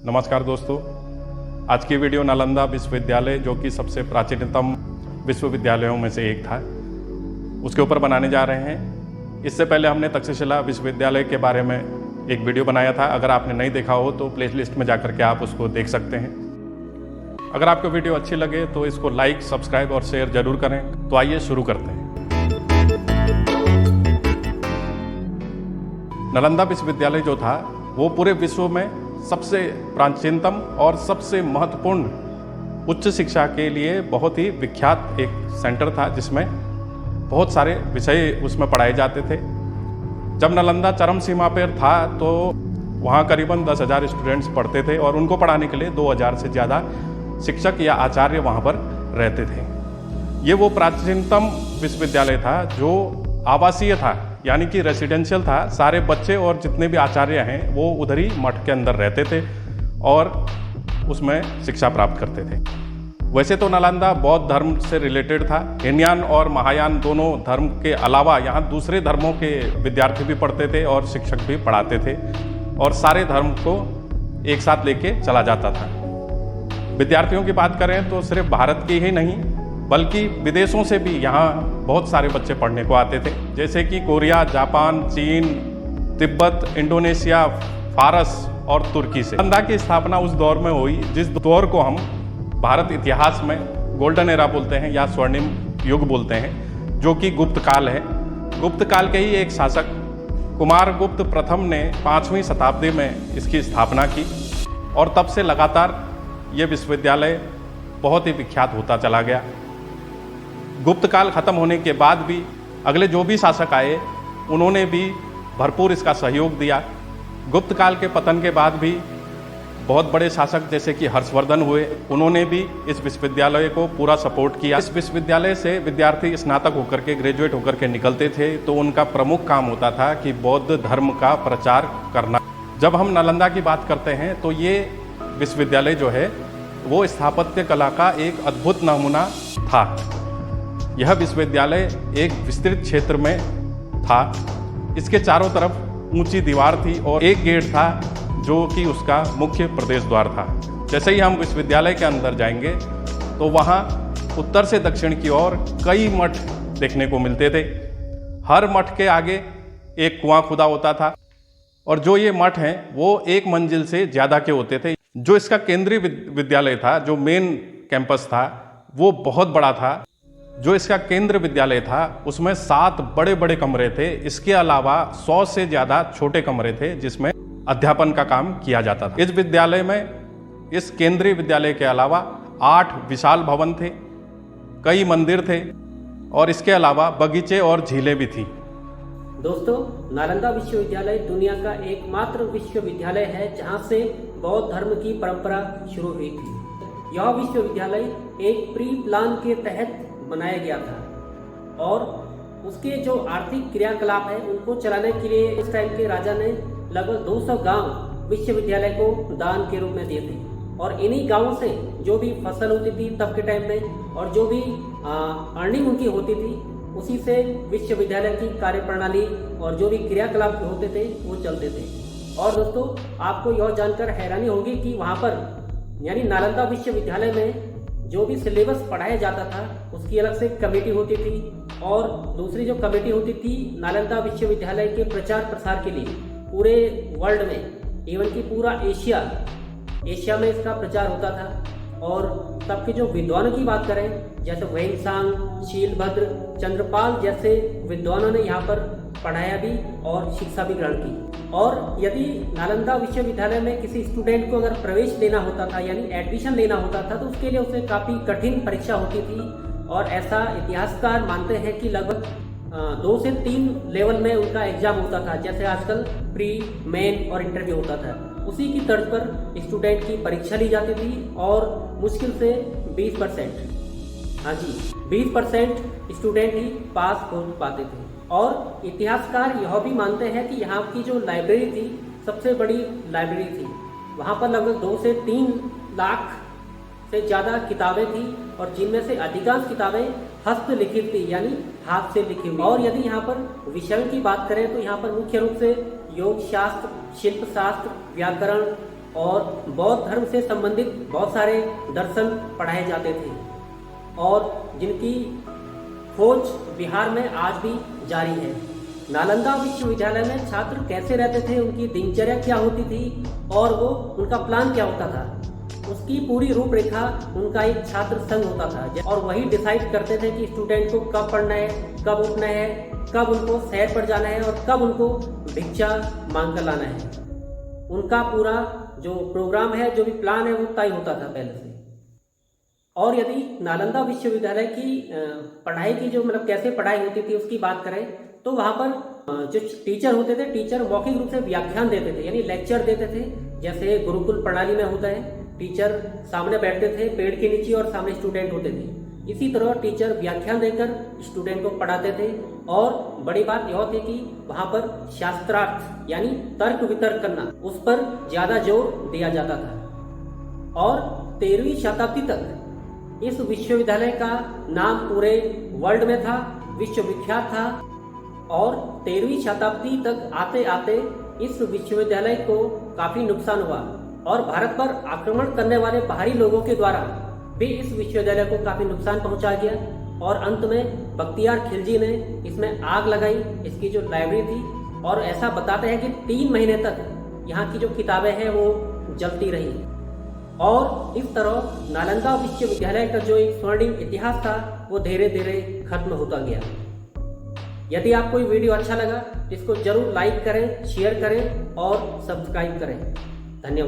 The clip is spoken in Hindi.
नमस्कार दोस्तों, आज की वीडियो नालंदा विश्वविद्यालय जो कि सबसे प्राचीनतम विश्वविद्यालयों में से एक था, उसके ऊपर बनाने जा रहे हैं। इससे पहले हमने तक्षशिला विश्वविद्यालय के बारे में एक वीडियो बनाया था। अगर आपने नहीं देखा हो तो प्लेलिस्ट में जाकर के आप उसको देख सकते हैं। अगर आपको वीडियो अच्छी लगे तो इसको लाइक, सब्सक्राइब और शेयर जरूर करें। तो आइए शुरू करते हैं। नालंदा विश्वविद्यालय जो था वो पूरे विश्व में सबसे प्राचीनतम और सबसे महत्वपूर्ण उच्च शिक्षा के लिए बहुत ही विख्यात एक सेंटर था, जिसमें बहुत सारे विषय उसमें पढ़ाए जाते थे। जब नालंदा चरम सीमा पर था तो वहाँ करीबन 10,000 स्टूडेंट्स पढ़ते थे और उनको पढ़ाने के लिए 2,000 से ज़्यादा शिक्षक या आचार्य वहाँ पर रहते थे। ये वो प्राचीनतम विश्वविद्यालय था जो आवासीय था, यानी कि रेसिडेंशियल था। सारे बच्चे और जितने भी आचार्य हैं वो उधर ही मठ के अंदर रहते थे और उसमें शिक्षा प्राप्त करते थे। वैसे तो नालंदा बौद्ध धर्म से रिलेटेड था। हीनयान और महायान दोनों धर्म के अलावा यहाँ दूसरे धर्मों के विद्यार्थी भी पढ़ते थे और शिक्षक भी पढ़ाते थे, और सारे धर्म को एक साथ लेके चला जाता था। विद्यार्थियों की बात करें तो सिर्फ भारत के ही नहीं बल्कि विदेशों से भी यहाँ बहुत सारे बच्चे पढ़ने को आते थे, जैसे कि कोरिया, जापान, चीन, तिब्बत, इंडोनेशिया, फारस और तुर्की से। नालंदा की स्थापना उस दौर में हुई जिस दौर को हम भारत इतिहास में गोल्डन एरा बोलते हैं या स्वर्णिम युग बोलते हैं, जो कि गुप्त काल है। गुप्त काल के ही एक शासक कुमारगुप्त प्रथम ने 5वीं शताब्दी में इसकी स्थापना की, और तब से लगातार ये विश्वविद्यालय बहुत ही विख्यात होता चला गया। गुप्त काल खत्म होने के बाद भी अगले जो भी शासक आए उन्होंने भी भरपूर इसका सहयोग दिया। गुप्त काल के पतन के बाद भी बहुत बड़े शासक जैसे कि हर्षवर्धन हुए, उन्होंने भी इस विश्वविद्यालय को पूरा सपोर्ट किया। इस विश्वविद्यालय से विद्यार्थी स्नातक होकर के, ग्रेजुएट होकर के निकलते थे तो उनका प्रमुख काम होता था कि बौद्ध धर्म का प्रचार करना। जब हम नालंदा की बात करते हैं तो ये विश्वविद्यालय जो है वो स्थापत्य कला का एक अद्भुत नमूना था। यह विश्वविद्यालय एक विस्तृत क्षेत्र में था। इसके चारों तरफ ऊंची दीवार थी और एक गेट था जो कि उसका मुख्य प्रवेश द्वार था। जैसे ही हम विश्वविद्यालय के अंदर जाएंगे तो वहाँ उत्तर से दक्षिण की ओर कई मठ देखने को मिलते थे। हर मठ के आगे एक कुआं खुदा होता था, और जो ये मठ हैं वो एक मंजिल से ज़्यादा के होते थे। जो इसका केंद्रीय विद्यालय था, जो मेन कैंपस था, वो बहुत बड़ा था। जो इसका केंद्र विद्यालय था उसमें 7 बड़े बड़े कमरे थे। इसके अलावा 100 से ज़्यादा छोटे कमरे थे जिसमें अध्यापन का काम किया जाता था। इस विद्यालय में, इस केंद्रीय विद्यालय के अलावा 8 विशाल भवन थे, कई मंदिर थे, और इसके अलावा बगीचे और झीलें भी थी। दोस्तों, नालंदा विश्वविद्यालय दुनिया का एकमात्र विश्वविद्यालय है जहां से बौद्ध धर्म की परंपरा शुरू हुई थी। यह विश्वविद्यालय एक प्री प्लान के तहत बनाया गया था, और उसके जो आर्थिक क्रियाकलाप है उनको चलाने के लिए इस टाइम के राजा ने लगभग 200 गांव विश्वविद्यालय को दान के रूप में दिए थे। और इन्हीं गांवों से जो भी फसल होती थी तब के टाइम में, और जो भी अर्निंग उनकी होती थी, उसी से विश्वविद्यालय की कार्यप्रणाली और जो भी क्रियाकलाप होते थे वो चलते थे। और दोस्तों, आपको यह जानकर हैरानी होगी कि वहाँ पर यानी नालंदा विश्वविद्यालय में जो भी सिलेबस पढ़ाया जाता था उसकी अलग से कमेटी होती थी, और दूसरी जो कमेटी होती थी नालंदा विश्वविद्यालय के प्रचार प्रसार के लिए पूरे वर्ल्ड में, इवन कि पूरा एशिया में इसका प्रचार होता था। और तब के जो विद्वानों की बात करें, जैसे वेंसांग, शीलभद्र, चंद्रपाल जैसे विद्वानों ने यहाँ पर पढ़ाया भी और शिक्षा भी ग्रहण की। और यदि नालंदा विश्वविद्यालय में किसी स्टूडेंट को अगर प्रवेश लेना होता था यानी एडमिशन लेना होता था तो उसके लिए उसे काफ़ी कठिन परीक्षा होती थी, और ऐसा इतिहासकार मानते हैं कि लगभग 2 से 3 लेवल में उनका एग्जाम होता था। जैसे आजकल प्री, मेन और इंटरव्यू होता था, उसी की तर्ज पर स्टूडेंट की परीक्षा ली जाती थी, और मुश्किल से 20%, हाँ जी 20% स्टूडेंट ही पास हो पाते थे। और इतिहासकार यह भी मानते हैं कि यहाँ की जो लाइब्रेरी थी सबसे बड़ी लाइब्रेरी थी। वहाँ पर लगभग 2 से 3 लाख से ज़्यादा किताबें थी, और जिनमें से अधिकांश किताबें हस्तलिखित थी यानी हाथ से लिखी हुई। और यदि यहाँ पर विषयों की बात करें तो यहाँ पर मुख्य रूप से योग शास्त्र, शिल्प शास्त्र, व्याकरण, और बौद्ध धर्म से संबंधित बहुत सारे दर्शन पढ़ाए जाते थे और जिनकी खोज बिहार में आज भी जारी है। नालंदा विश्वविद्यालय में छात्र कैसे रहते थे, उनकी दिनचर्या क्या होती थी और वो उनका प्लान क्या होता था, उसकी पूरी रूपरेखा उनका एक छात्र संघ होता था और वही डिसाइड करते थे कि स्टूडेंट को कब पढ़ना है, कब उठना है, कब उनको सैर पर जाना है और कब उनको भिक्षा मांग कर लाना है। उनका पूरा जो प्रोग्राम है, जो भी प्लान है, वो तय होता था पहले से। और यदि नालंदा विश्वविद्यालय की पढ़ाई की जो मतलब कैसे पढ़ाई होती थी उसकी बात करें तो वहाँ पर जो टीचर होते थे, टीचर मौखिक रूप से व्याख्यान देते थे, यानी लेक्चर देते थे, जैसे गुरुकुल प्रणाली में होता है। टीचर सामने बैठते थे पेड़ के नीचे और सामने स्टूडेंट होते थे। इसी तरह टीचर व्याख्यान देकर स्टूडेंट को पढ़ाते थे और बड़ी बात यह थी कि वहाँ पर शास्त्रार्थ यानी तर्क वितर्क करना, उस पर ज़्यादा जोर दिया जाता था। और 13वीं शताब्दी तक इस विश्वविद्यालय का नाम पूरे वर्ल्ड में था, विश्वविख्यात था। और 13वीं शताब्दी तक आते आते इस विश्वविद्यालय को काफ़ी नुकसान हुआ और भारत पर आक्रमण करने वाले बाहरी लोगों के द्वारा भी इस विश्वविद्यालय को काफ़ी नुकसान पहुंचा गया और अंत में बख्तियार खिलजी ने इसमें आग लगाई, इसकी जो लाइब्रेरी थी। और ऐसा बताते हैं कि 3 महीने तक यहाँ की जो किताबें हैं वो जलती रही और इस तरह नालंदा विश्वविद्यालय का जो एक स्वर्णिम इतिहास था वो धीरे धीरे खत्म होता गया। यदि आपको ये वीडियो अच्छा लगा तो इसको जरूर लाइक करें, शेयर करें और सब्सक्राइब करें। धन्यवाद।